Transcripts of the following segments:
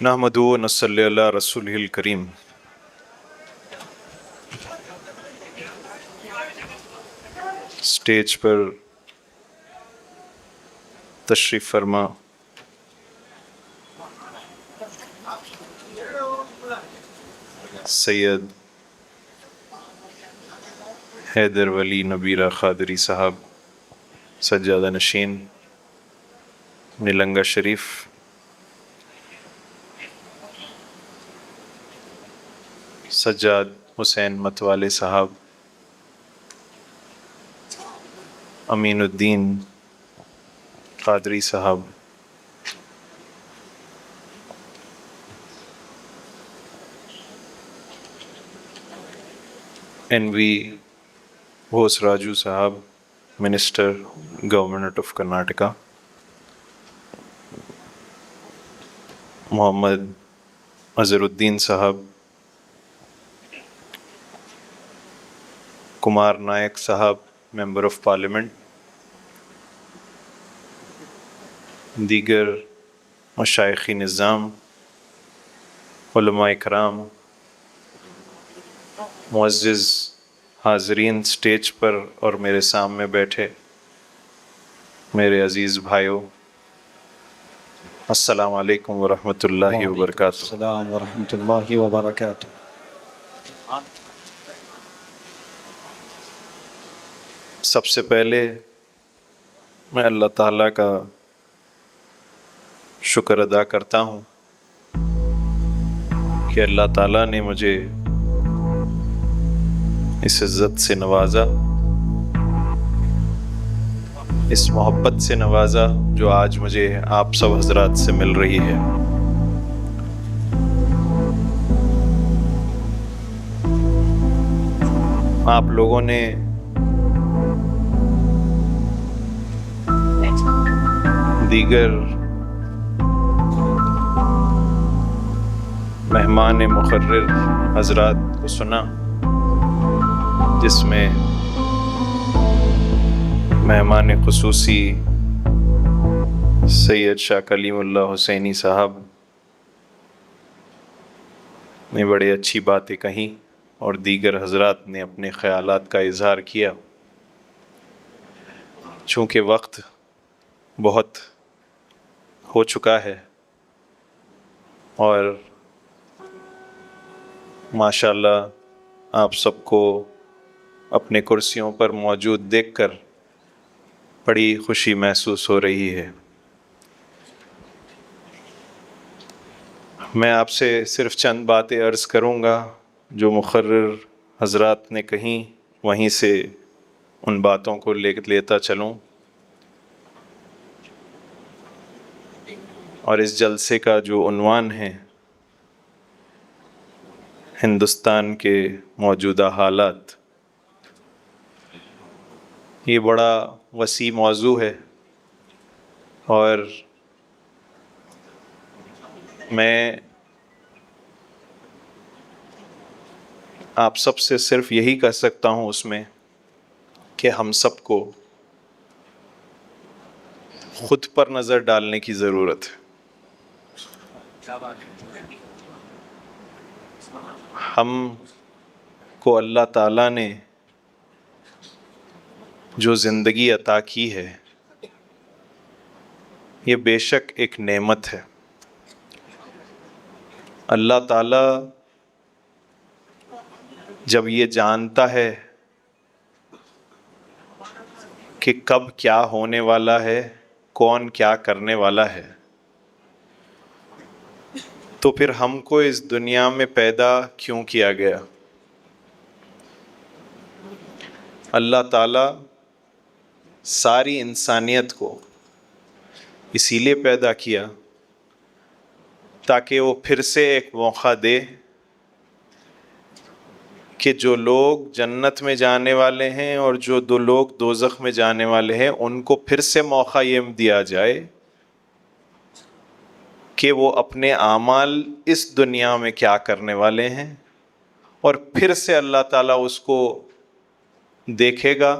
نحمدہ و نصلی علی رسولہ الکریم۔ اسٹیج پر تشریف فرما سید حیدر ولی نبیرہ قادری صاحب سجادہ نشین نلنگا شریف، سجاد حسین متوالے صاحب، امین الدین قادری صاحب، این وی بوس راجو صاحب، منسٹر گورنمنٹ آف کرناٹکا، محمد اظہر الدین صاحب، کمار نائک صاحب ممبر آف پارلیمنٹ، دیگر مشائخ نظام، علماء کرام، معزز حاضرین اسٹیج پر اور میرے سامنے بیٹھے میرے عزیز بھائیوں، السلام علیکم ورحمۃ اللہ وبرکاتہ۔ السلام ورحمۃ اللہ وبرکاتہ۔ سب سے پہلے میں اللہ تعالیٰ کا شکر ادا کرتا ہوں کہ اللہ تعالیٰ نے مجھے اس عزت سے نوازا، اس محبت سے نوازا جو آج مجھے آپ سب حضرات سے مل رہی ہے۔ آپ لوگوں نے دیگر مہمان مقرر حضرات کو سنا، جس میں مہمان خصوصی سید شاہ کلیم اللہ حسینی صاحب نے بڑی اچھی باتیں کہیں اور دیگر حضرات نے اپنے خیالات کا اظہار کیا۔ چونکہ وقت بہت ہو چکا ہے اور ماشاءاللہ آپ سب کو اپنے کرسیوں پر موجود دیکھ کر بڑی خوشی محسوس ہو رہی ہے۔ میں آپ سے صرف چند باتیں عرض کروں گا جو مقرر حضرات نے کہیں، وہیں سے ان باتوں کو لیتا چلوں۔ اور اس جلسے کا جو عنوان ہے ہندوستان کے موجودہ حالات، یہ بڑا وسیع موضوع ہے اور میں آپ سب سے صرف یہی کہہ سکتا ہوں اس میں کہ ہم سب کو خود پر نظر ڈالنے کی ضرورت ہے۔ ہم کو اللہ تعالیٰ نے جو زندگی عطا کی ہے یہ بے شک ایک نعمت ہے۔ اللہ تعالیٰ جب یہ جانتا ہے کہ کب کیا ہونے والا ہے، کون کیا کرنے والا ہے، تو پھر ہم کو اس دنیا میں پیدا کیوں کیا گیا؟ اللہ تعالیٰ ساری انسانیت کو اسی لیے پیدا کیا تاکہ وہ پھر سے ایک موقع دے کہ جو لوگ جنت میں جانے والے ہیں اور جو دو لوگ دوزخ میں جانے والے ہیں ان کو پھر سے موقع یہ دیا جائے کہ وہ اپنے اعمال اس دنیا میں کیا کرنے والے ہیں، اور پھر سے اللہ تعالیٰ اس کو دیکھے گا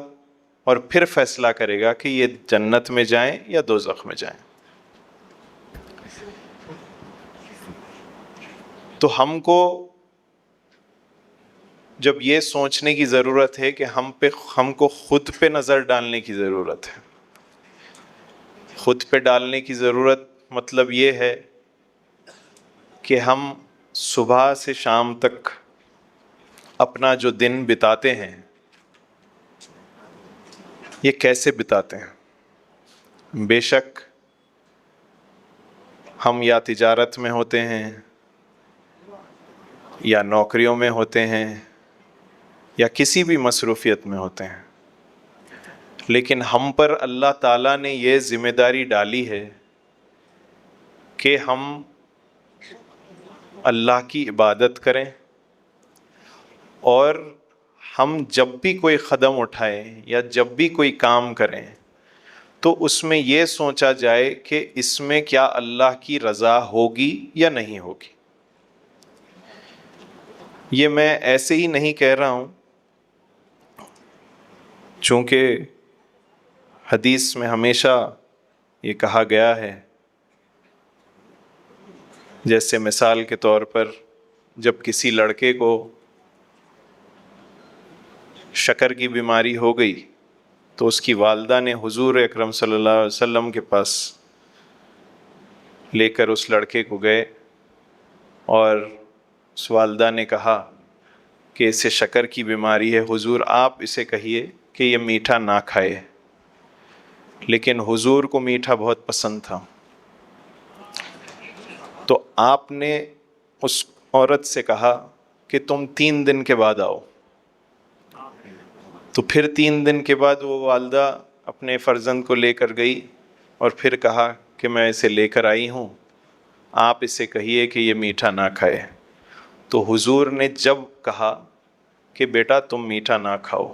اور پھر فیصلہ کرے گا کہ یہ جنت میں جائیں یا دوزخ میں جائیں۔ تو ہم کو جب یہ سوچنے کی ضرورت ہے کہ ہم کو خود پہ نظر ڈالنے کی ضرورت ہے. خود پہ ڈالنے کی ضرورت مطلب یہ ہے کہ ہم صبح سے شام تک اپنا جو دن بتاتے ہیں یہ کیسے بتاتے ہیں. بے شک ہم یا تجارت میں ہوتے ہیں یا نوکریوں میں ہوتے ہیں یا کسی بھی مصروفیت میں ہوتے ہیں، لیکن ہم پر اللہ تعالیٰ نے یہ ذمہ داری ڈالی ہے کہ ہم اللہ کی عبادت کریں، اور ہم جب بھی کوئی قدم اٹھائیں یا جب بھی کوئی کام کریں تو اس میں یہ سوچا جائے کہ اس میں کیا اللہ کی رضا ہوگی یا نہیں ہوگی. یہ میں ایسے ہی نہیں کہہ رہا ہوں، چونکہ حدیث میں ہمیشہ یہ کہا گیا ہے. جیسے مثال کے طور پر جب کسی لڑکے کو شکر کی بیماری ہو گئی تو اس کی والدہ نے حضور اکرم صلی اللہ علیہ وسلم کے پاس لے کر اس لڑکے کو گئے، اور اس والدہ نے کہا کہ اسے شکر کی بیماری ہے، حضور آپ اسے کہیے کہ یہ میٹھا نہ کھائے. لیکن حضور کو میٹھا بہت پسند تھا، تو آپ نے اس عورت سے کہا کہ تم 3 دن کے بعد آؤ. تو پھر 3 دن کے بعد وہ والدہ اپنے فرزند کو لے کر گئی اور پھر کہا کہ میں اسے لے کر آئی ہوں، آپ اسے کہیے کہ یہ میٹھا نہ کھائے. تو حضور نے جب کہا کہ بیٹا تم میٹھا نہ کھاؤ،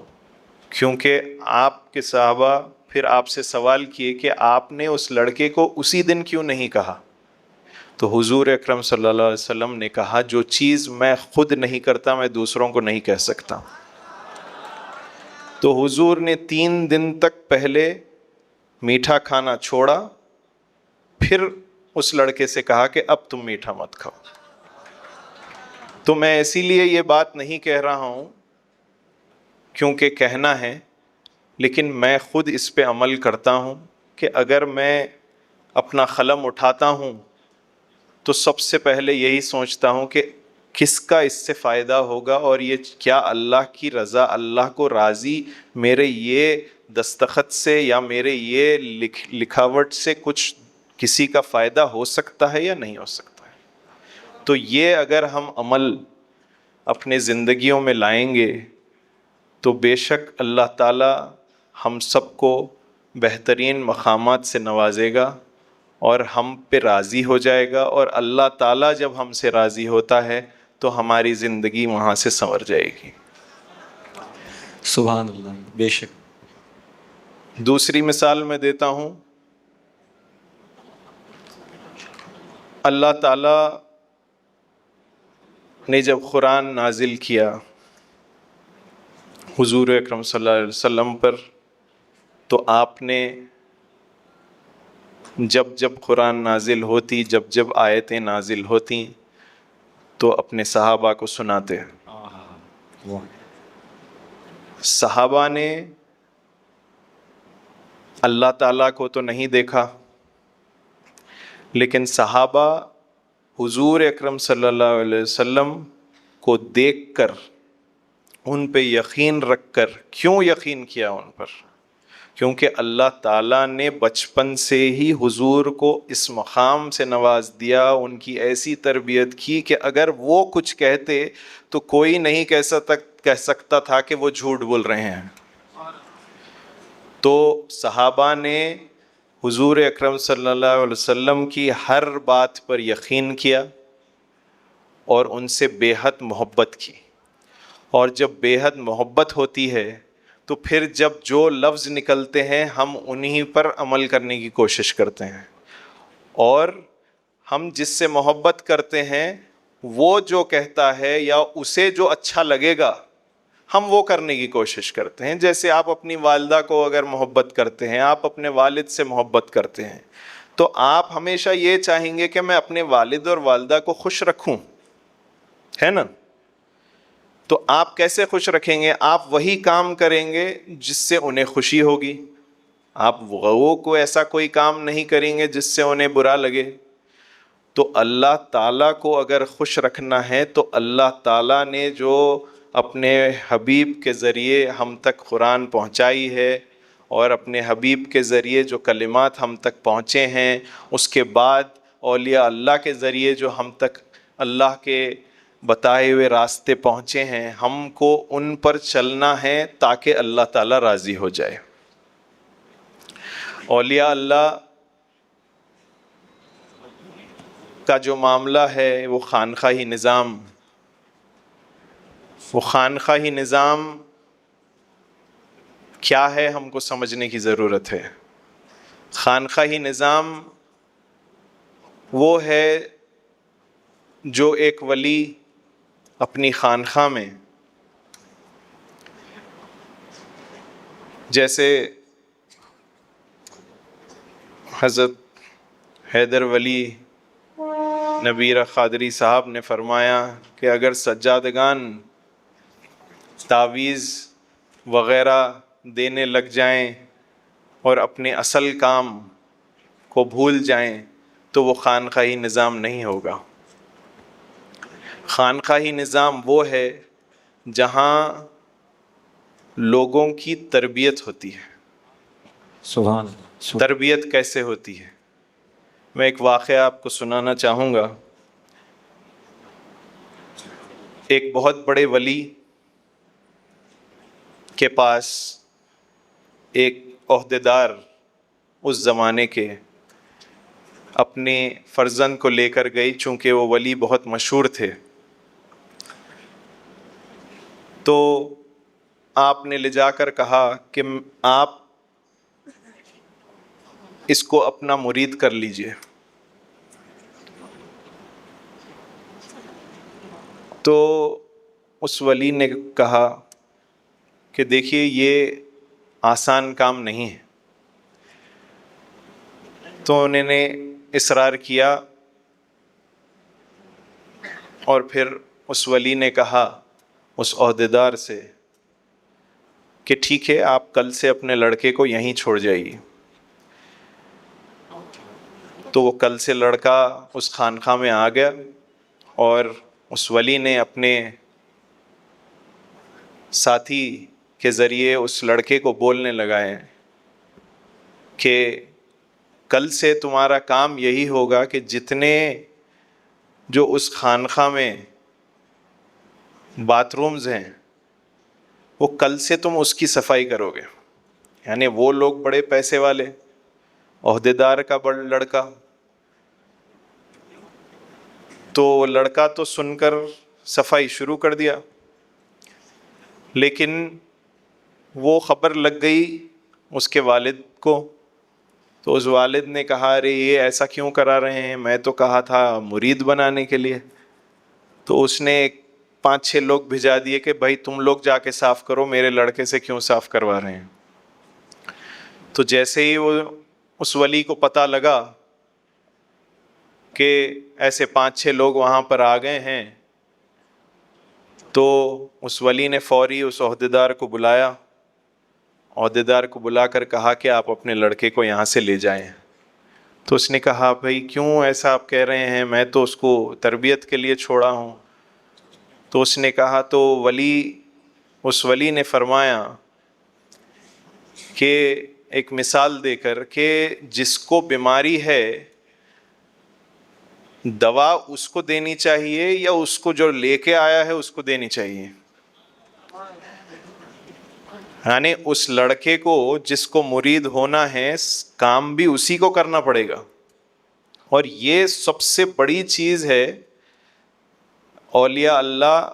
کیونکہ آپ کے صحابہ پھر آپ سے سوال کیے کہ آپ نے اس لڑکے کو اسی دن کیوں نہیں کہا. تو حضور اکرم صلی اللہ علیہ وسلم نے کہا جو چیز میں خود نہیں کرتا میں دوسروں کو نہیں کہہ سکتا. تو حضور نے 3 دن تک پہلے میٹھا کھانا چھوڑا، پھر اس لڑکے سے کہا کہ اب تم میٹھا مت کھاؤ. تو میں اسی لیے یہ بات نہیں کہہ رہا ہوں کیونکہ کہنا ہے، لیکن میں خود اس پہ عمل کرتا ہوں کہ اگر میں اپنا قلم اٹھاتا ہوں تو سب سے پہلے یہی سوچتا ہوں کہ کس کا اس سے فائدہ ہوگا، اور یہ کیا اللہ کی رضا، اللہ کو راضی میرے یہ دستخط سے یا میرے یہ لکھاوٹ سے کچھ کسی کا فائدہ ہو سکتا ہے یا نہیں ہو سکتا ہے. تو یہ اگر ہم عمل اپنے زندگیوں میں لائیں گے تو بے شک اللہ تعالی ہم سب کو بہترین مقامات سے نوازے گا اور ہم پہ راضی ہو جائے گا، اور اللہ تعالیٰ جب ہم سے راضی ہوتا ہے تو ہماری زندگی وہاں سے سنور جائے گی. سبحان اللہ. بے شک. دوسری مثال میں دیتا ہوں. اللہ تعالیٰ نے جب قرآن نازل کیا حضور اکرم صلی اللہ علیہ وسلم پر، تو آپ نے جب جب قرآن نازل ہوتی، جب جب آیتیں نازل ہوتی تو اپنے صحابہ کو سناتے. صحابہ نے اللہ تعالیٰ کو تو نہیں دیکھا، لیکن صحابہ حضور اکرم صلی اللہ علیہ وسلم کو دیکھ کر ان پہ یقین رکھ کر، کیوں یقین کیا ان پر؟ کیونکہ اللہ تعالیٰ نے بچپن سے ہی حضور کو اس مقام سے نواز دیا، ان کی ایسی تربیت کی کہ اگر وہ کچھ کہتے تو کوئی نہیں کہہ سکتا تھا کہ وہ جھوٹ بول رہے ہیں. تو صحابہ نے حضور اکرم صلی اللہ علیہ وسلم کی ہر بات پر یقین کیا اور ان سے بے حد محبت کی. اور جب بے حد محبت ہوتی ہے تو پھر جب جو لفظ نکلتے ہیں ہم انہی پر عمل کرنے کی کوشش کرتے ہیں، اور ہم جس سے محبت کرتے ہیں وہ جو کہتا ہے یا اسے جو اچھا لگے گا ہم وہ کرنے کی کوشش کرتے ہیں. جیسے آپ اپنی والدہ کو اگر محبت کرتے ہیں، آپ اپنے والد سے محبت کرتے ہیں، تو آپ ہمیشہ یہ چاہیں گے کہ میں اپنے والد اور والدہ کو خوش رکھوں. ہے نا. تو آپ کیسے خوش رکھیں گے؟ آپ وہی کام کریں گے جس سے انہیں خوشی ہوگی. آپ وہ کو ایسا کوئی کام نہیں کریں گے جس سے انہیں برا لگے. تو اللہ تعالیٰ کو اگر خوش رکھنا ہے تو اللہ تعالیٰ نے جو اپنے حبیب کے ذریعے ہم تک قرآن پہنچائی ہے اور اپنے حبیب کے ذریعے جو کلمات ہم تک پہنچے ہیں، اس کے بعد اولیاء اللہ کے ذریعے جو ہم تک اللہ کے بتائے ہوئے راستے پہنچے ہیں، ہم کو ان پر چلنا ہے تاکہ اللہ تعالیٰ راضی ہو جائے. اولیاء اللہ کا جو معاملہ ہے وہ خانقاہی نظام، وہ خانقاہی نظام کیا ہے ہم کو سمجھنے کی ضرورت ہے. خانقاہی نظام وہ ہے جو ایک ولی اپنی خانقاہ میں، جیسے حضرت حیدر ولی نبیر قادری صاحب نے فرمایا کہ اگر سجادگان تعویذ وغیرہ دینے لگ جائیں اور اپنے اصل کام کو بھول جائیں تو وہ خانقاہی نظام نہیں ہوگا. خانقاہی نظام وہ ہے جہاں لوگوں کی تربیت ہوتی ہے. سبحان اللہ. تربیت کیسے ہوتی ہے؟ میں ایک واقعہ آپ کو سنانا چاہوں گا. ایک بہت بڑے ولی کے پاس ایک عہدیدار اس زمانے کے اپنے فرزند کو لے کر گئی، چونکہ وہ ولی بہت مشہور تھے. تو آپ نے لے جا کر کہا کہ آپ اس کو اپنا مرید کر لیجئے. تو اس ولی نے کہا کہ دیکھیے یہ آسان کام نہیں ہے. تو انہوں نے اصرار کیا اور پھر اس ولی نے کہا اس عہدیدار سے کہ ٹھیک ہے، آپ کل سے اپنے لڑکے کو یہیں چھوڑ جائیے. تو وہ کل سے لڑکا اس خانقاہ میں آ گیا اور اس ولی نے اپنے ساتھی کے ذریعے اس لڑکے کو بولنے لگائے کہ کل سے تمہارا کام یہی ہوگا کہ جتنے جو اس خانقاہ میں باتھ رومز ہیں وہ کل سے تم اس کی صفائی کرو گے. یعنی وہ لوگ بڑے پیسے والے، عہدیدار کا بڑا لڑکا. تو لڑکا تو سن کر صفائی شروع کر دیا، لیکن وہ خبر لگ گئی اس کے والد کو. تو اس والد نے کہا ارے یہ ایسا کیوں کرا رہے ہیں، میں تو کہا تھا مرید بنانے کے لیے. تو اس نے 5-6 لوگ بھیجا دیے کہ بھائی تم لوگ جا کے صاف کرو، میرے لڑکے سے کیوں صاف کروا رہے ہیں. تو جیسے ہی وہ اس ولی کو پتہ لگا کہ ایسے 5-6 لوگ وہاں پر آ گئے ہیں، تو اس ولی نے فوری اس عہدیدار کو بلایا. عہدیدار کو بلا کر کہا کہ آپ اپنے لڑکے کو یہاں سے لے جائیں. تو اس نے کہا بھائی کیوں ایسا آپ کہہ رہے ہیں، میں تو اس کو تربیت کے لیے چھوڑا ہوں. تو اس نے کہا تو اس ولی نے فرمایا کہ ایک مثال دے کر کہ جس کو بیماری ہے دوا اس کو دینی چاہیے یا اس کو جو لے کے آیا ہے اس کو دینی چاہیے. یعنی اس لڑکے کو جس کو مرید ہونا ہے کام بھی اسی کو کرنا پڑے گا. اور یہ سب سے بڑی چیز ہے. اولیاء اللہ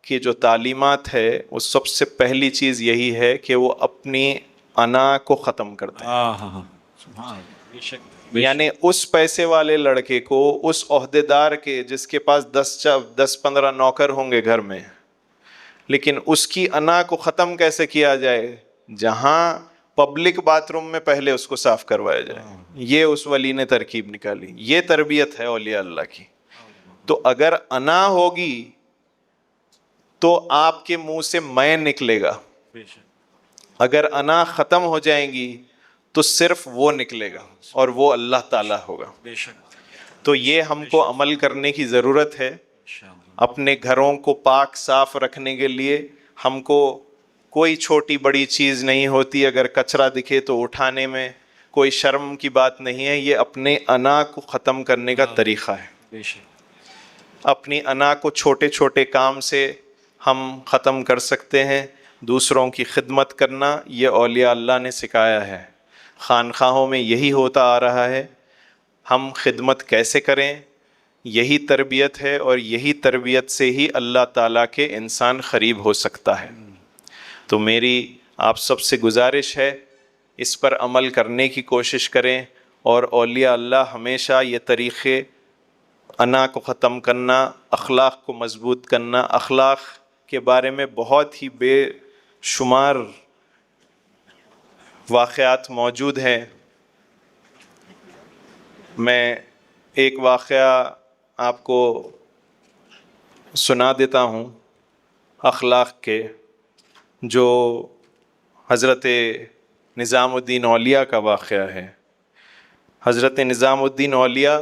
کی جو تعلیمات ہے وہ سب سے پہلی چیز یہی ہے کہ وہ اپنی انا کو ختم کرتے ہیں. یعنی اس پیسے والے لڑکے کو، اس عہدیدار کے جس کے پاس 10-15 نوکر ہوں گے گھر میں، لیکن اس کی انا کو ختم کیسے کیا جائے؟ جہاں پبلک باتھ روم میں پہلے اس کو صاف کروایا جائے. یہ اس ولی نے ترکیب نکالی. یہ تربیت ہے اولیاء اللہ کی. تو اگر انا ہوگی تو آپ کے منہ سے میں نکلے گا. بے شک اگر انا ختم ہو جائیں گی تو صرف وہ نکلے گا اور وہ اللہ تعالیٰ ہوگا. بے شک تو یہ ہم کو عمل کرنے کی ضرورت ہے. انشاءاللہ. اپنے گھروں کو پاک صاف رکھنے کے لیے ہم کو کوئی چھوٹی بڑی چیز نہیں ہوتی. اگر کچرا دکھے تو اٹھانے میں کوئی شرم کی بات نہیں ہے. یہ اپنے انا کو ختم کرنے کا طریقہ ہے. بے شک اپنی انا کو چھوٹے چھوٹے کام سے ہم ختم کر سکتے ہیں. دوسروں کی خدمت کرنا یہ اولیاء اللہ نے سکھایا ہے. خانقاہوں میں یہی ہوتا آ رہا ہے. ہم خدمت کیسے کریں یہی تربیت ہے, اور یہی تربیت سے ہی اللہ تعالیٰ کے انسان قریب ہو سکتا ہے. تو میری آپ سب سے گزارش ہے اس پر عمل کرنے کی کوشش کریں, اور اولیاء اللہ ہمیشہ یہ طریقے انا کو ختم کرنا, اخلاق کو مضبوط کرنا. اخلاق کے بارے میں بہت ہی بے شمار واقعات موجود ہیں. میں ایک واقعہ آپ کو سنا دیتا ہوں اخلاق کے, جو حضرت نظام الدین اولیاء کا واقعہ ہے. حضرت نظام الدین اولیاء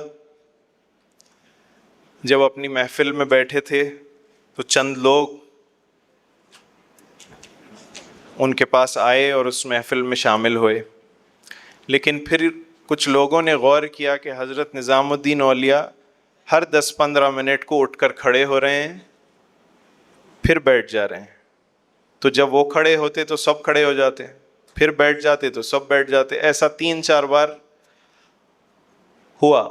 جب اپنی محفل میں بیٹھے تھے تو چند لوگ ان کے پاس آئے اور اس محفل میں شامل ہوئے. لیکن پھر کچھ لوگوں نے غور کیا کہ حضرت نظام الدین اولیاء ہر 10-15 منٹ کو اٹھ کر کھڑے ہو رہے ہیں پھر بیٹھ جا رہے ہیں. تو جب وہ کھڑے ہوتے تو سب کھڑے ہو جاتے, پھر بیٹھ جاتے تو سب بیٹھ جاتے. ایسا 3-4 بار ہوا.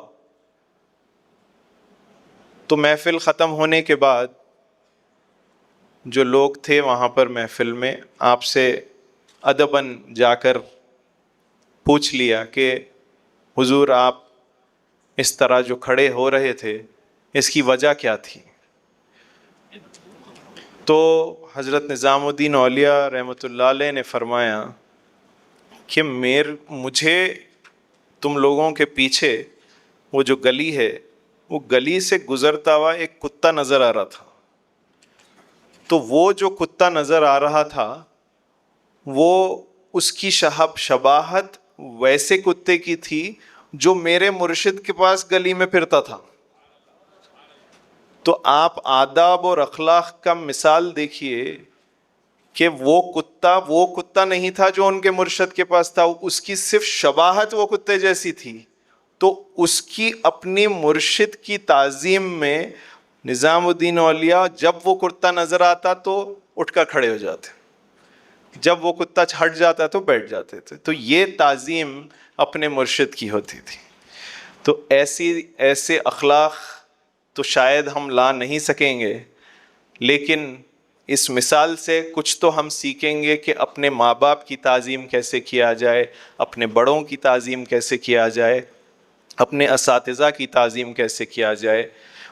تو محفل ختم ہونے کے بعد جو لوگ تھے وہاں پر محفل میں آپ سے ادباً جا کر پوچھ لیا کہ حضور آپ اس طرح جو کھڑے ہو رہے تھے اس کی وجہ کیا تھی؟ تو حضرت نظام الدین اولیاء رحمۃ اللہ علیہ نے فرمایا کہ مجھے تم لوگوں کے پیچھے وہ جو گلی ہے وہ گلی سے گزرتا ہوا ایک کتا نظر آ رہا تھا. تو وہ جو کتا نظر آ رہا تھا وہ اس کی شباہت ویسے کتے کی تھی جو میرے مرشد کے پاس گلی میں پھرتا تھا. تو آپ آداب اور اخلاق کا مثال دیکھیے کہ وہ کتا نہیں تھا جو ان کے مرشد کے پاس تھا, اس کی صرف شباہت وہ کتے جیسی تھی. تو اس کی اپنی مرشد کی تعظیم میں نظام الدین اولیاء جب وہ کتا نظر آتا تو اٹھ کر کھڑے ہو جاتے, جب وہ کتا ہٹ جاتا تو بیٹھ جاتے تھے. تو یہ تعظیم اپنے مرشد کی ہوتی تھی. تو ایسے اخلاق تو شاید ہم لا نہیں سکیں گے, لیکن اس مثال سے کچھ تو ہم سیکھیں گے کہ اپنے ماں باپ کی تعظیم کیسے کیا جائے, اپنے بڑوں کی تعظیم کیسے کیا جائے, اپنے اساتذہ کی تعظیم کیسے کیا جائے,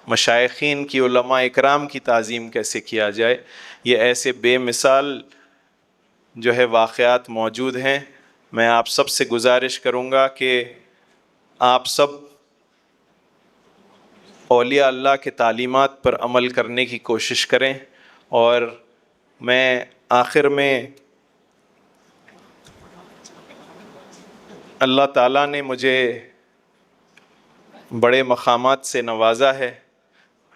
مشائخین کی, علماء اکرام کی تعظیم کیسے کیا جائے. یہ ایسے بے مثال جو ہے واقعات موجود ہیں. میں آپ سب سے گزارش کروں گا کہ آپ سب اولیاء اللہ کے تعلیمات پر عمل کرنے کی کوشش کریں. اور میں آخر میں اللہ تعالیٰ نے مجھے بڑے مقامات سے نوازا ہے,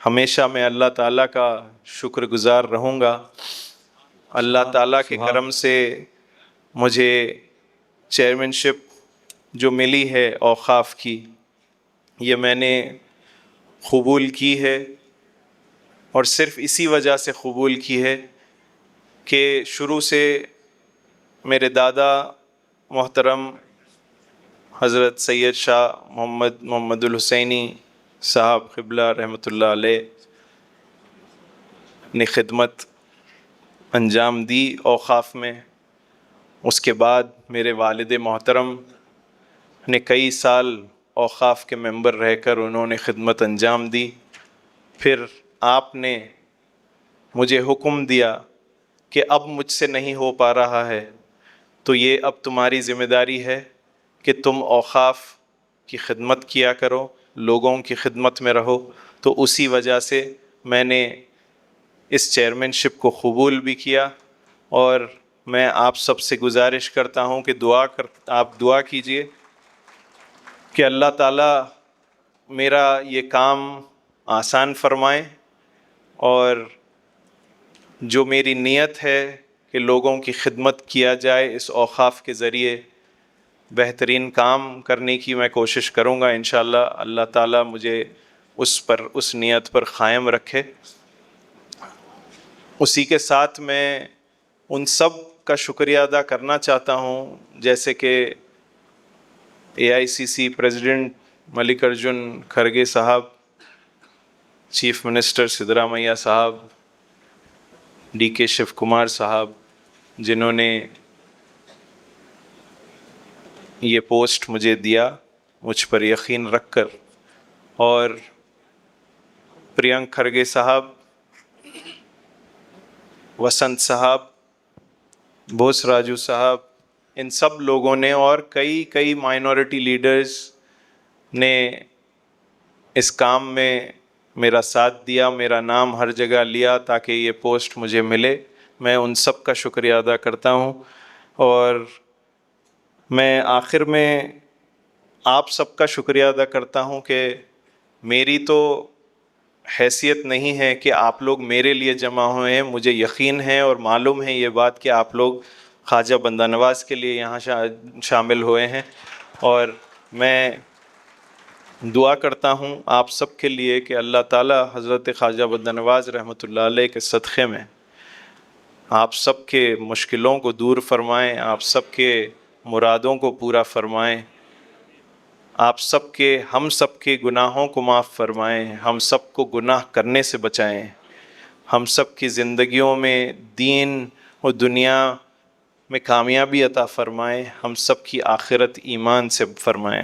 ہمیشہ میں اللہ تعالیٰ کا شکر گزار رہوں گا. اللہ تعالیٰ کے کرم سے مجھے چیئرمین شپ جو ملی ہے اوقاف کی, یہ میں نے قبول کی ہے, اور صرف اسی وجہ سے قبول کی ہے کہ شروع سے میرے دادا محترم حضرت سید شاہ محمد الحسینی صاحب قبلہ رحمۃ اللہ علیہ نے خدمت انجام دی اوقاف میں. اس کے بعد میرے والد محترم نے کئی سال اوقاف کے ممبر رہ کر انہوں نے خدمت انجام دی. پھر آپ نے مجھے حکم دیا کہ اب مجھ سے نہیں ہو پا رہا ہے, تو یہ اب تمہاری ذمہ داری ہے کہ تم اوقاف کی خدمت کیا کرو, لوگوں کی خدمت میں رہو. تو اسی وجہ سے میں نے اس چیئرمین شپ کو قبول بھی کیا، اور میں آپ سب سے گزارش کرتا ہوں کہ آپ دعا کیجئے کہ اللہ تعالیٰ میرا یہ کام آسان فرمائیں، اور جو میری نیت ہے کہ لوگوں کی خدمت کیا جائے اس اوقاف کے ذریعے، بہترین کام کرنے کی میں کوشش کروں گا انشاءاللہ۔ اللہ تعالیٰ مجھے اس نیت پر قائم رکھے۔ اسی کے ساتھ میں ان سب کا شکریہ ادا کرنا چاہتا ہوں، جیسے کہ AICC پریزیڈنٹ ملک ارجن کھرگے صاحب، چیف منسٹر سدرامیہ صاحب، DK شیو کمار صاحب، جنہوں نے یہ پوسٹ مجھے دیا مجھ پر یقین رکھ کر، اور پرینک کھرگے صاحب، وسنت صاحب، بوس راجو صاحب، ان سب لوگوں نے اور کئی مائنورٹی لیڈرز نے اس کام میں میرا ساتھ دیا، میرا نام ہر جگہ لیا تاکہ یہ پوسٹ مجھے ملے۔ میں ان سب کا شکریہ ادا کرتا ہوں، اور میں آخر میں آپ سب کا شکریہ ادا کرتا ہوں کہ میری تو حیثیت نہیں ہے کہ آپ لوگ میرے لیے جمع ہوئے ہیں، مجھے یقین ہے اور معلوم ہے یہ بات کہ آپ لوگ خواجہ بندہ نواز کے لیے یہاں شامل ہوئے ہیں، اور میں دعا کرتا ہوں آپ سب کے لیے کہ اللہ تعالیٰ حضرت خواجہ بندہ نواز رحمۃ اللہ علیہ کے صدقے میں آپ سب کے مشکلوں کو دور فرمائیں، آپ سب کے مرادوں کو پورا فرمائیں، آپ سب کے ہم سب کے گناہوں کو معاف فرمائیں، ہم سب کو گناہ کرنے سے بچائیں، ہم سب کی زندگیوں میں دین و دنیا میں کامیابی عطا فرمائیں، ہم سب کی آخرت ایمان سے فرمائیں۔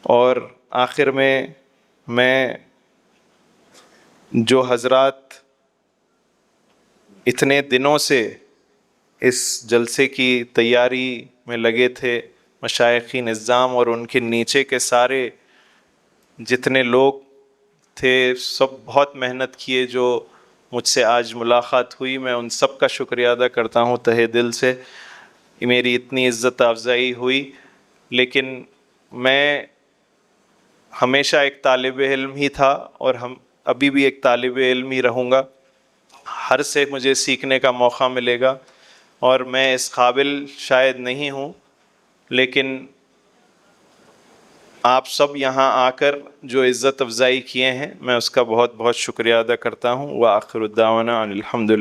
اور آخر میں جو حضرات اتنے دنوں سے اس جلسے کی تیاری میں لگے تھے، مشائخین نظام اور ان کے نیچے کے سارے جتنے لوگ تھے، سب بہت محنت کیے۔ جو مجھ سے آج ملاقات ہوئی، میں ان سب کا شکریہ ادا کرتا ہوں تہہ دل سے۔ میری اتنی عزت افزائی ہوئی، لیکن میں ہمیشہ ایک طالب علم ہی تھا، اور ابھی بھی ایک طالب علم ہی رہوں گا۔ ہر سے مجھے سیکھنے کا موقع ملے گا، اور میں اس قابل شاید نہیں ہوں، لیکن آپ سب یہاں آ کر جو عزت افزائی کیے ہیں، میں اس کا بہت بہت شکریہ ادا کرتا ہوں۔ وآخر الدعوانا ان الحمد للہ۔